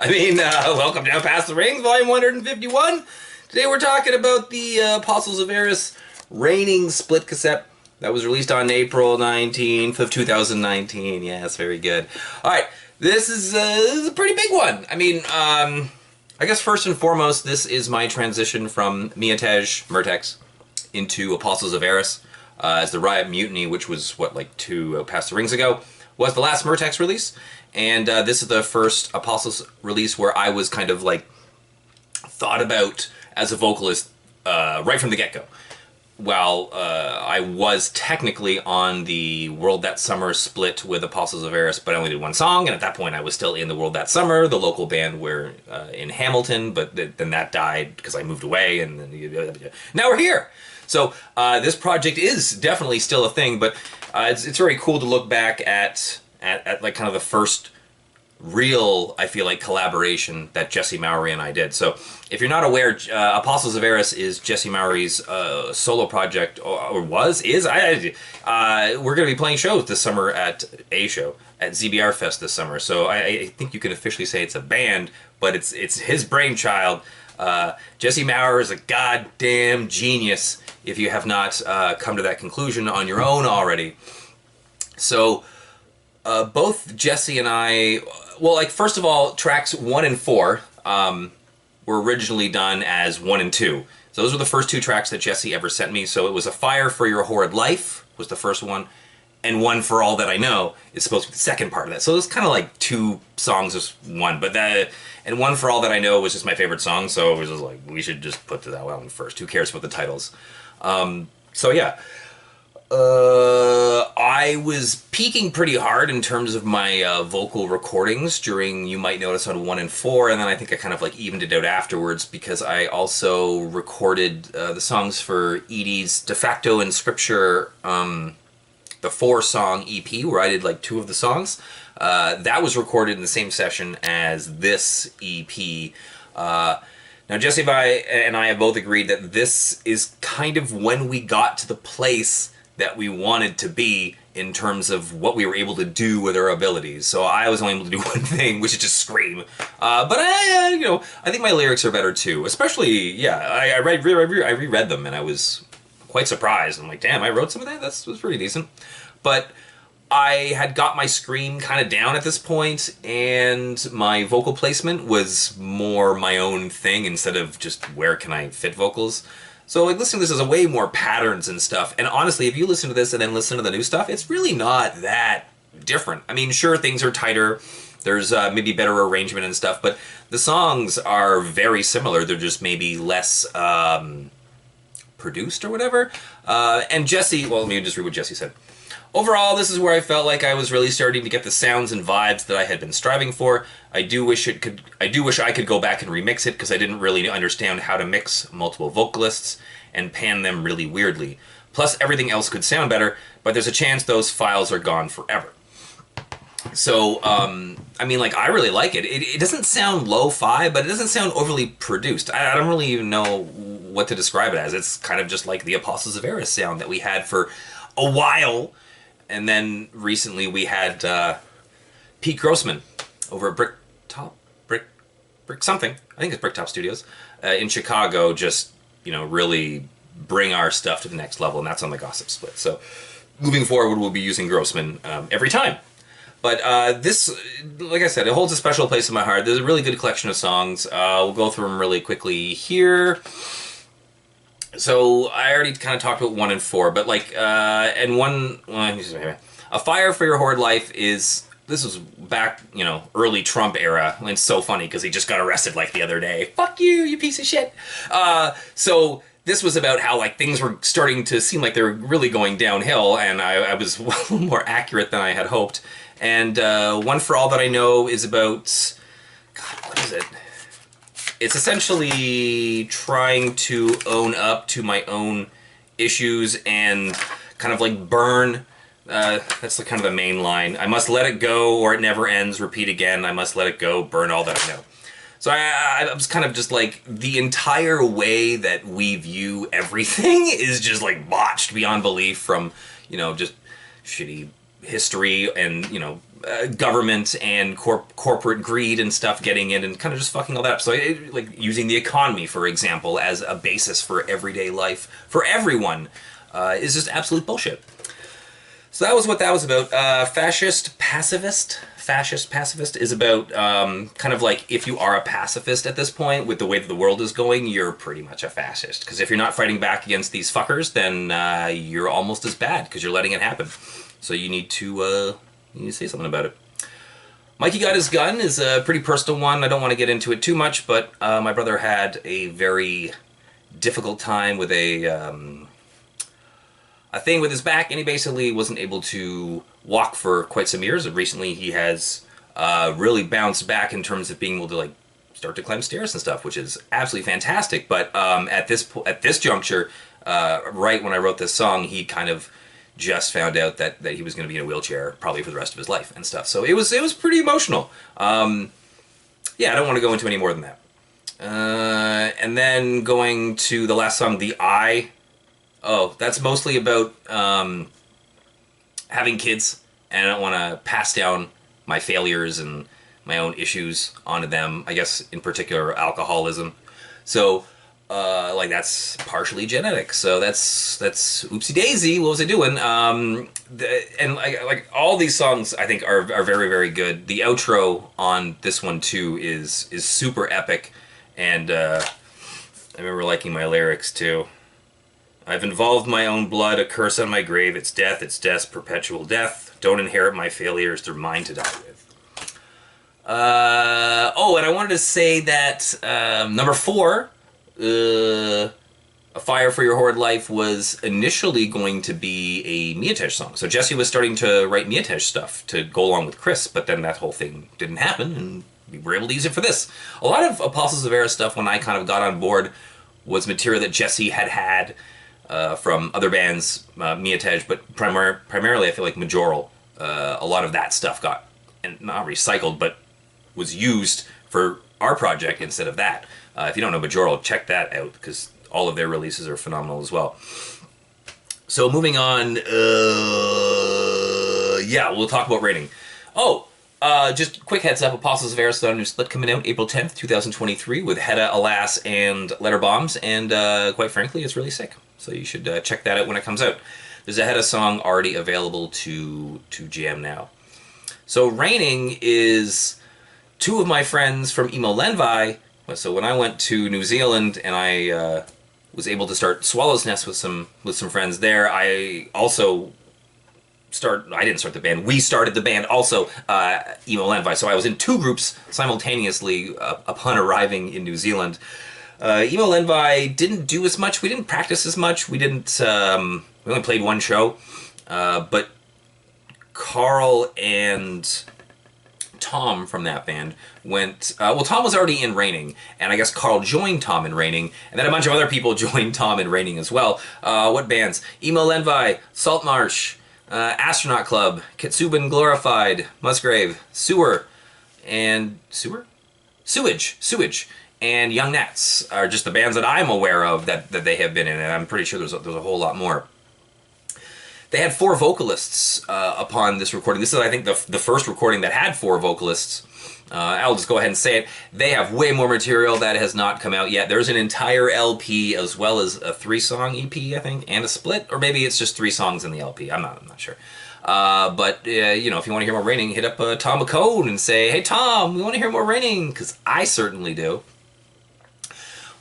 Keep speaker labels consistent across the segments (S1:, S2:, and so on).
S1: Welcome to Past the Rings, volume 151. Today we're talking about the Apostles of Eris Reigning split cassette that was released on April 19th of 2019. Yes, very good. Alright, this is a pretty big one. I guess first and foremost, this is my transition from Miatej Murtex into Apostles of Eris, as the Riot Mutiny, which was, two Past the Rings ago, was the last Murtex release. And this is the first Apostles release where I was kind of thought about as a vocalist right from the get-go. While I was technically on the World That Summer split with Apostles of Eris, but I only did one song, and at that point I was still in the World That Summer, the local band were in Hamilton, but then that died because I moved away, and then now we're here! So this project is definitely still a thing, but it's very cool to look back at kind of the first real, I feel like, collaboration that Jesse Mowry and I did. So if you're not aware, Apostles of Eris is Jesse Mowry's solo project, or is. We're going to be playing shows this summer at ZBR Fest this summer. So I think you can officially say it's a band, but it's his brainchild. Jesse Mowry is a goddamn genius if you have not come to that conclusion on your own already. So both Jesse and I, first of all, tracks 1 and 4 were originally done as 1 and 2. So those were the first 2 tracks that Jesse ever sent me. So it was A Fire for Your Horrid Life was the first one, and One for All That I Know is supposed to be the second part of that. So it was kind of like 2 songs as one, and One for All That I Know was just my favorite song, so it was just like, we should just put that one first. Who cares about the titles? So yeah. I was peaking pretty hard in terms of my vocal recordings during, you might notice, on 1 and 4, and then I think I kind of evened it out afterwards because I also recorded the songs for Edie's De Facto in Scripture, the 4-song EP, where I did 2 of the songs. That was recorded in the same session as this EP. Now, Jesse and I have both agreed that this is kind of when we got to the place that we wanted to be in terms of what we were able to do with our abilities. So I was only able to do one thing, which is just scream. But I think my lyrics are better too. Especially, I reread them and I was quite surprised. I'm like, damn, I wrote some of that? That was pretty decent. But I had got my scream kind of down at this point, and my vocal placement was more my own thing instead of just where can I fit vocals. So listening to this is a way more patterns and stuff, and honestly, if you listen to this and then listen to the new stuff, it's really not that different. I mean, sure, things are tighter, there's maybe better arrangement and stuff, but the songs are very similar. They're just maybe less produced or whatever. And Jesse, let me just read what Jesse said. Overall, this is where I felt like I was really starting to get the sounds and vibes that I had been striving for. I do wish I could go back and remix it because I didn't really understand how to mix multiple vocalists and pan them really weirdly. Plus, everything else could sound better, but there's a chance those files are gone forever. So, I really like it. It doesn't sound lo-fi, but it doesn't sound overly produced. I don't really even know what to describe it as. It's kind of just like the Apostles of Eris sound that we had for a while. And then recently we had Pete Grossman over at Brick something, I think it's Bricktop Studios, in Chicago, just, really bring our stuff to the next level, and that's on the Gossip Split. So moving forward, we'll be using Grossman every time. But this, like I said, it holds a special place in my heart. There's a really good collection of songs. We'll go through them really quickly here. So I already kind of talked about 1 and 4, but A Fire for Your Horrid Life this was back, early Trump era, and it's so funny because he just got arrested the other day. Fuck you, you piece of shit. So this was about how things were starting to seem like they were really going downhill, and I was well more accurate than I had hoped. And One for All That I Know is about, God, what is it? It's essentially trying to own up to my own issues and kind of burn. That's kind of the main line. I must let it go or it never ends. Repeat again. I must let it go. Burn all that I know. So I was kind of just the entire way that we view everything is just botched beyond belief from, just shitty history and, you know, government and corporate greed and stuff getting in and kind of just fucking all that up. So like using the economy, for example, as a basis for everyday life for everyone is just absolute bullshit. So that was what that was about. Fascist pacifist is about kind of like, if you are a pacifist at this point with the way that the world is going, you're pretty much a fascist. Because if you're not fighting back against these fuckers, then you're almost as bad because you're letting it happen. So you need to say something about it. Mikey Got His Gun is a pretty personal one. I don't want to get into it too much, but my brother had a very difficult time with a thing with his back, and he basically wasn't able to walk for quite some years. And recently he has really bounced back in terms of being able to like start to climb stairs and stuff, which is absolutely fantastic. But at this juncture, right when I wrote this song, he kind of just found out that he was going to be in a wheelchair probably for the rest of his life and stuff. So it was pretty emotional. Yeah, I don't want to go into any more than that. And then going to the last song, The Eye. Oh, that's mostly about having kids, and I don't want to pass down my failures and my own issues onto them. I guess in particular alcoholism. So like that's partially genetic. So that's oopsie daisy. What was I doing? And like all these songs I think are very, very good. The outro on this one too is super epic, and I remember liking my lyrics too. I've involved my own blood, a curse on my grave. It's death, perpetual death. Don't inherit my failures, they're mine to die with. Oh, and I wanted to say that number 4, A Fire for Your Horrid Life, was initially going to be a Miatesh song. So Jesse was starting to write Miatesh stuff to go along with Chris, but then that whole thing didn't happen, and we were able to use it for this. A lot of Apostles of Eris stuff, when I kind of got on board, was material that Jesse had from other bands, Miatesh, but primarily I feel like Majoral. A lot of that stuff got, and not recycled, but was used for our project instead of that. If you don't know Majoral, check that out, because all of their releases are phenomenal as well. So moving on, yeah, we'll talk about rating. Oh, just quick heads up, Apostles of Eris got a new split coming out April 10th, 2023 with Hedda, Alas, and Letter Bombs, and quite frankly, it's really sick. So you should check that out when it comes out. There's a Hedda song already available to jam now. So Raining is 2 of my friends from Emo Lenvi. So when I went to New Zealand and I was able to start Swallow's Nest with some friends there, I also I didn't start the band. We started the band also, Emo Lenvi. So I was in 2 groups simultaneously upon arriving in New Zealand. Emo Lenvi didn't do as much. We didn't practice as much. We only played 1 show. But Carl and Tom from that band went... well, Tom was already in Raining, and I guess Carl joined Tom in Raining, and then a bunch of other people joined Tom in Raining as well. What bands? Emo Lenvi, Saltmarsh, Astronaut Club, Kitsubin Glorified, Musgrave, Sewer, and... Sewage, and Young Nats are just the bands that I'm aware of that they have been in, and I'm pretty sure there's a whole lot more. They had 4 vocalists upon this recording. This is, I think, the first recording that had 4 vocalists. I'll just go ahead and say it. They have way more material that has not come out yet. There's an entire LP as well as a 3-song EP, I think, and a split, or maybe it's just 3 songs in the LP. I'm not sure. But you know, if you want to hear more Raining, hit up Tom McCone and say, "Hey Tom, we want to hear more Raining," because I certainly do.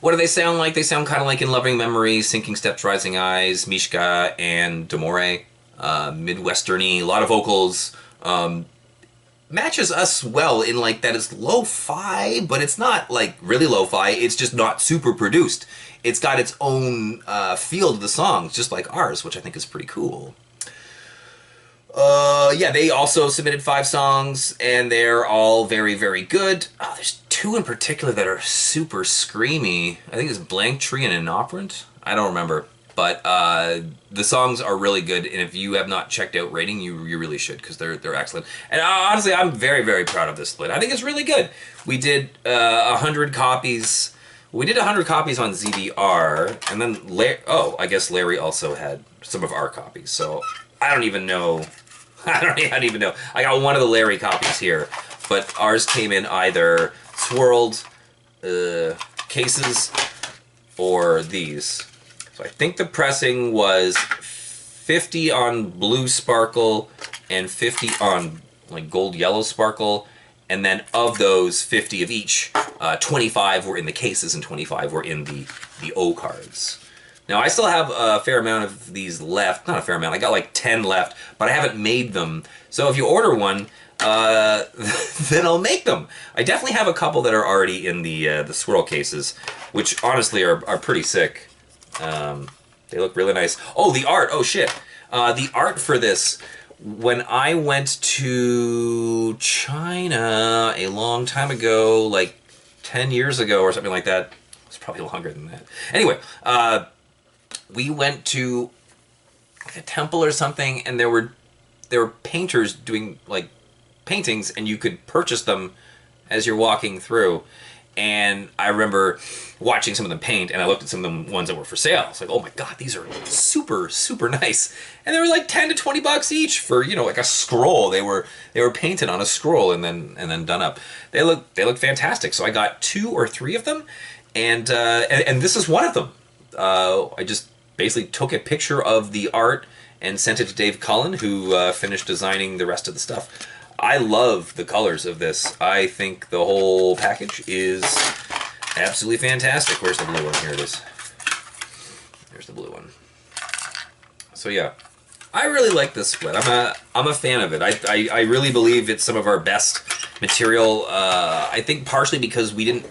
S1: What do they sound like? They sound kind of like In Loving Memory, Sinking Steps, Rising Eyes, Mishka, and Demore. Midwesterny, a lot of vocals. Matches us well in like that it's lo-fi, but it's not like really lo-fi. It's just not super produced. It's got its own feel to the songs, just like ours, which I think is pretty cool. Yeah, they also submitted 5 songs, and they're all very, very good. There's 2 in particular that are super screamy. I think it's Blank Tree and Inoperant. I don't remember. But the songs are really good, and if you have not checked out Raining, you really should, because they're excellent. And honestly, I'm very, very proud of this split. I think it's really good. We did 100 copies. We did 100 copies on ZDR, and then I guess Larry also had some of our copies. So I don't even know I don't even know. I got one of the Larry copies here, but ours came in either swirled cases or these. So I think the pressing was 50 on blue sparkle and 50 on like gold yellow sparkle, and then of those 50 of each, 25 were in the cases and 25 were in the O cards. Now, I still have a fair amount of these left. Not a fair amount. I got like 10 left, but I haven't made them. So if you order one, then I'll make them. I definitely have a couple that are already in the swirl cases, which honestly are pretty sick. They look really nice. Oh, the art. Oh, shit. The art for this, when I went to China a long time ago, like 10 years ago or something like that. It's probably longer than that. Anyway, we went to like a temple or something, and there were painters doing like paintings, and you could purchase them as you're walking through. And I remember watching some of them paint, and I looked at some of the ones that were for sale. It's like, oh my god, these are super, super nice. And they were like 10 to 20 bucks each for, you know, like a scroll. They were painted on a scroll and then done up. They look fantastic. So I got 2 or 3 of them, and this is one of them. I just basically took a picture of the art and sent it to Dave Cullen, who finished designing the rest of the stuff. I love the colors of this. I think the whole package is absolutely fantastic. Where's the blue one? Here it is. There's the blue one. So yeah, I really like this split. I'm a fan of it. I really believe it's some of our best material. I think partially because we didn't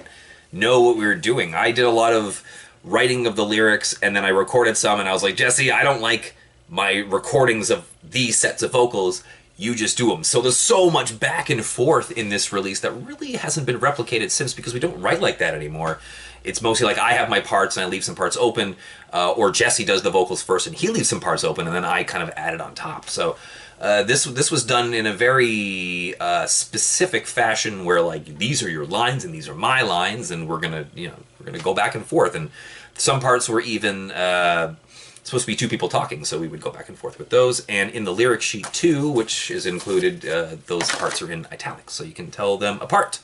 S1: know what we were doing. I did a lot of writing of the lyrics, and then I recorded some, and I was like, Jesse, I don't like my recordings of these sets of vocals. You just do them. So there's so much back and forth in this release that really hasn't been replicated since, because we don't write like that anymore. It's mostly like I have my parts and I leave some parts open, or Jesse does the vocals first and he leaves some parts open, and then I kind of add it on top. So this was done in a very specific fashion, where like these are your lines and these are my lines, and we're gonna go back and forth. And some parts were even supposed to be 2 people talking, so we would go back and forth with those. And in the lyric sheet too, which is included, those parts are in italics, so you can tell them apart.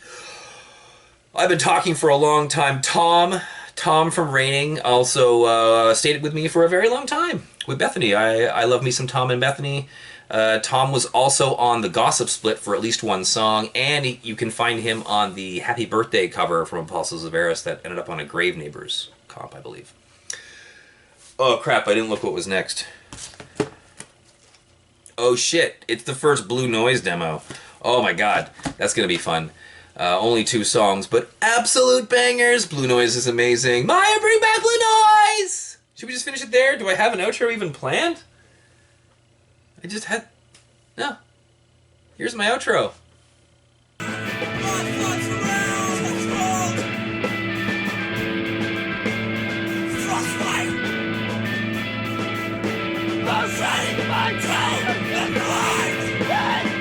S1: I've been talking for a long time. Tom from Raining also stayed with me for a very long time with Bethany. I love me some Tom and Bethany. Tom was also on the Gossip split for at least one song, and you can find him on the Happy Birthday cover from Apostles of Eris that ended up on a Grave Neighbors comp, I believe. Oh crap, I didn't look what was next. Oh shit, it's the first Blue Noise demo. Oh my god, that's gonna be fun. Only 2 songs, but absolute bangers. Blue Noise is amazing. Maya, bring back Blue Noise! Should we just finish it there? Do I have an outro even planned? I just had... No. Here's my outro.
S2: I'll say my tone in the light.